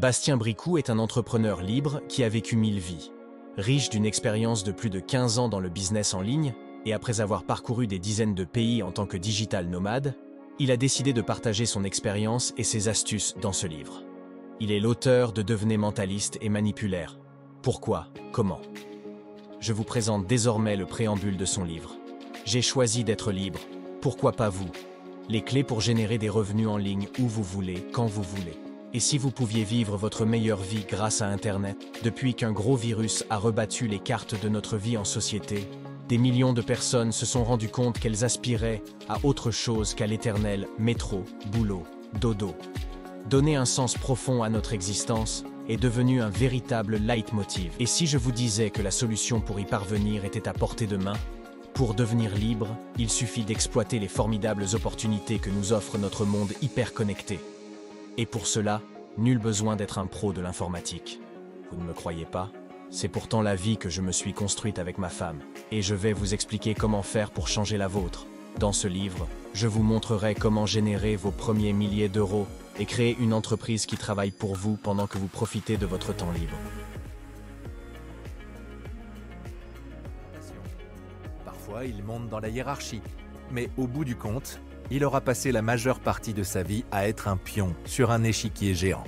Bastien Bricou est un entrepreneur libre qui a vécu 1000 vies. Riche d'une expérience de plus de 15 ans dans le business en ligne, et après avoir parcouru des dizaines de pays en tant que digital nomade, il a décidé de partager son expérience et ses astuces dans ce livre. Il est l'auteur de Devenez mentaliste et manipulaire. Pourquoi? Comment? Je vous présente désormais le préambule de son livre. J'ai choisi d'être libre. Pourquoi pas vous? Les clés pour générer des revenus en ligne où vous voulez, quand vous voulez. Et si vous pouviez vivre votre meilleure vie grâce à Internet, depuis qu'un gros virus a rebattu les cartes de notre vie en société, des millions de personnes se sont rendues compte qu'elles aspiraient à autre chose qu'à l'éternel métro, boulot, dodo. Donner un sens profond à notre existence est devenu un véritable leitmotiv. Et si je vous disais que la solution pour y parvenir était à portée de main? Pour devenir libre, il suffit d'exploiter les formidables opportunités que nous offre notre monde hyper connecté. Et pour cela, nul besoin d'être un pro de l'informatique. Vous ne me croyez pas? C'est pourtant la vie que je me suis construite avec ma femme. Et je vais vous expliquer comment faire pour changer la vôtre. Dans ce livre, je vous montrerai comment générer vos premiers milliers d'euros et créer une entreprise qui travaille pour vous pendant que vous profitez de votre temps libre. Parfois, il monte dans la hiérarchie, mais au bout du compte, il aura passé la majeure partie de sa vie à être un pion sur un échiquier géant.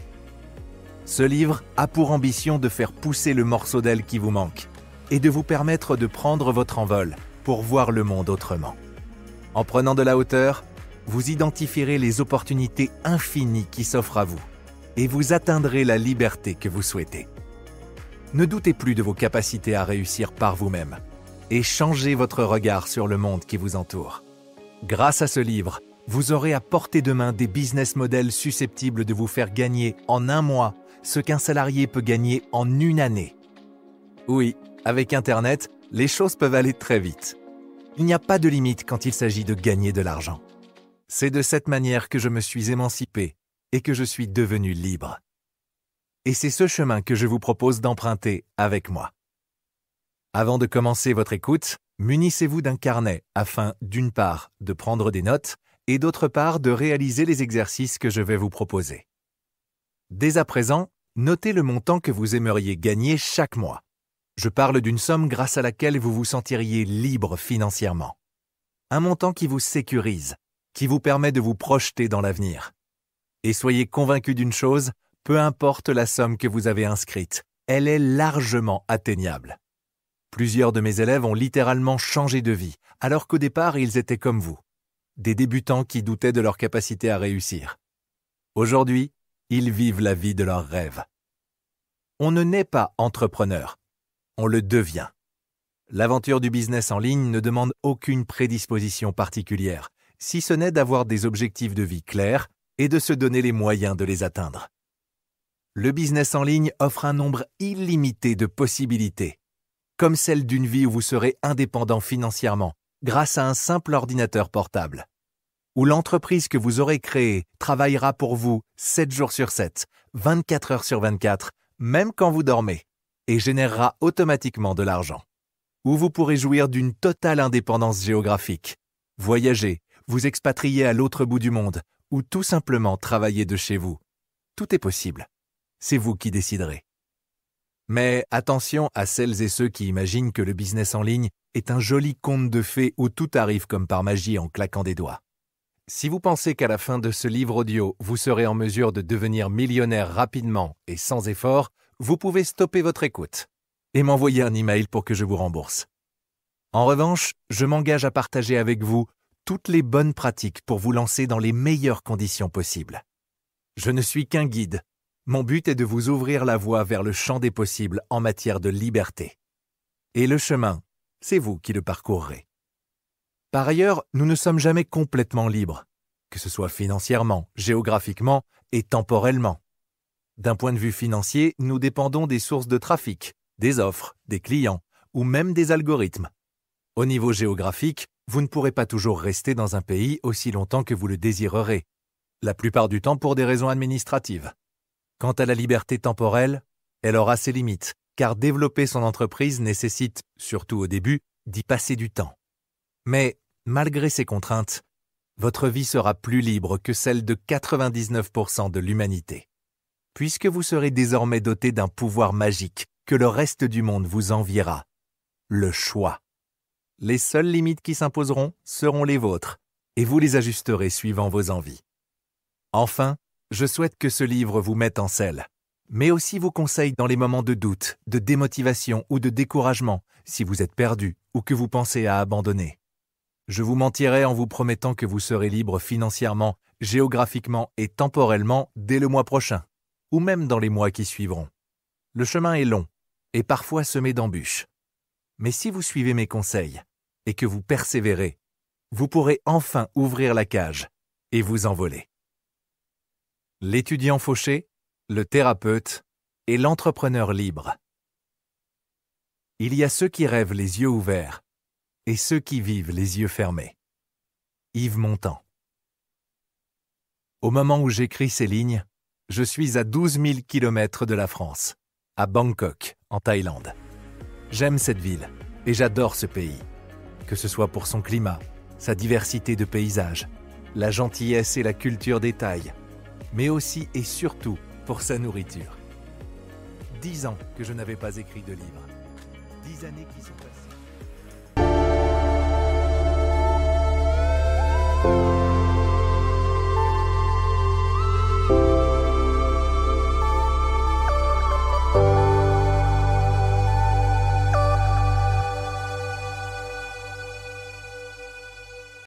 Ce livre a pour ambition de faire pousser le morceau d'aile qui vous manque et de vous permettre de prendre votre envol pour voir le monde autrement. En prenant de la hauteur, vous identifierez les opportunités infinies qui s'offrent à vous et vous atteindrez la liberté que vous souhaitez. Ne doutez plus de vos capacités à réussir par vous-même et changez votre regard sur le monde qui vous entoure. Grâce à ce livre, vous aurez à portée de main des business models susceptibles de vous faire gagner en un mois ce qu'un salarié peut gagner en une année. Oui, avec Internet, les choses peuvent aller très vite. Il n'y a pas de limite quand il s'agit de gagner de l'argent. C'est de cette manière que je me suis émancipé et que je suis devenu libre. Et c'est ce chemin que je vous propose d'emprunter avec moi. Avant de commencer votre écoute, munissez-vous d'un carnet afin, d'une part, de prendre des notes et d'autre part, de réaliser les exercices que je vais vous proposer. Dès à présent, notez le montant que vous aimeriez gagner chaque mois. Je parle d'une somme grâce à laquelle vous vous sentiriez libre financièrement. Un montant qui vous sécurise, qui vous permet de vous projeter dans l'avenir. Et soyez convaincus d'une chose, peu importe la somme que vous avez inscrite, elle est largement atteignable. Plusieurs de mes élèves ont littéralement changé de vie, alors qu'au départ, ils étaient comme vous, des débutants qui doutaient de leur capacité à réussir. Aujourd'hui, ils vivent la vie de leurs rêves. On ne naît pas entrepreneur, on le devient. L'aventure du business en ligne ne demande aucune prédisposition particulière, si ce n'est d'avoir des objectifs de vie clairs et de se donner les moyens de les atteindre. Le business en ligne offre un nombre illimité de possibilités, comme celle d'une vie où vous serez indépendant financièrement grâce à un simple ordinateur portable, où l'entreprise que vous aurez créée travaillera pour vous 7 jours sur 7, 24 heures sur 24, même quand vous dormez, et générera automatiquement de l'argent, où vous pourrez jouir d'une totale indépendance géographique, voyager, vous expatrier à l'autre bout du monde, ou tout simplement travailler de chez vous. Tout est possible. C'est vous qui déciderez. Mais attention à celles et ceux qui imaginent que le business en ligne est un joli conte de fées où tout arrive comme par magie en claquant des doigts. Si vous pensez qu'à la fin de ce livre audio, vous serez en mesure de devenir millionnaire rapidement et sans effort, vous pouvez stopper votre écoute et m'envoyer un email pour que je vous rembourse. En revanche, je m'engage à partager avec vous toutes les bonnes pratiques pour vous lancer dans les meilleures conditions possibles. Je ne suis qu'un guide. Mon but est de vous ouvrir la voie vers le champ des possibles en matière de liberté. Et le chemin, c'est vous qui le parcourrez. Par ailleurs, nous ne sommes jamais complètement libres, que ce soit financièrement, géographiquement et temporellement. D'un point de vue financier, nous dépendons des sources de trafic, des offres, des clients ou même des algorithmes. Au niveau géographique, vous ne pourrez pas toujours rester dans un pays aussi longtemps que vous le désirerez, la plupart du temps pour des raisons administratives. Quant à la liberté temporelle, elle aura ses limites, car développer son entreprise nécessite, surtout au début, d'y passer du temps. Mais, malgré ces contraintes, votre vie sera plus libre que celle de 99% de l'humanité. puisque vous serez désormais doté d'un pouvoir magique que le reste du monde vous enviera. Le choix. Les seules limites qui s'imposeront seront les vôtres, et vous les ajusterez suivant vos envies. Enfin, je souhaite que ce livre vous mette en selle, mais aussi vous conseille dans les moments de doute, de démotivation ou de découragement, si vous êtes perdu ou que vous pensez à abandonner. Je vous mentirais en vous promettant que vous serez libre financièrement, géographiquement et temporellement dès le mois prochain, ou même dans les mois qui suivront. Le chemin est long et parfois semé d'embûches. Mais si vous suivez mes conseils et que vous persévérez, vous pourrez enfin ouvrir la cage et vous envoler. L'étudiant fauché, le thérapeute et l'entrepreneur libre. Il y a ceux qui rêvent les yeux ouverts et ceux qui vivent les yeux fermés. Yves Montand. Au moment où j'écris ces lignes, je suis à 12 000 km de la France, à Bangkok, en Thaïlande. J'aime cette ville et j'adore ce pays, que ce soit pour son climat, sa diversité de paysages, la gentillesse et la culture des Thaïs, mais aussi et surtout pour sa nourriture. 10 ans que je n'avais pas écrit de livre. 10 années qui sont passées.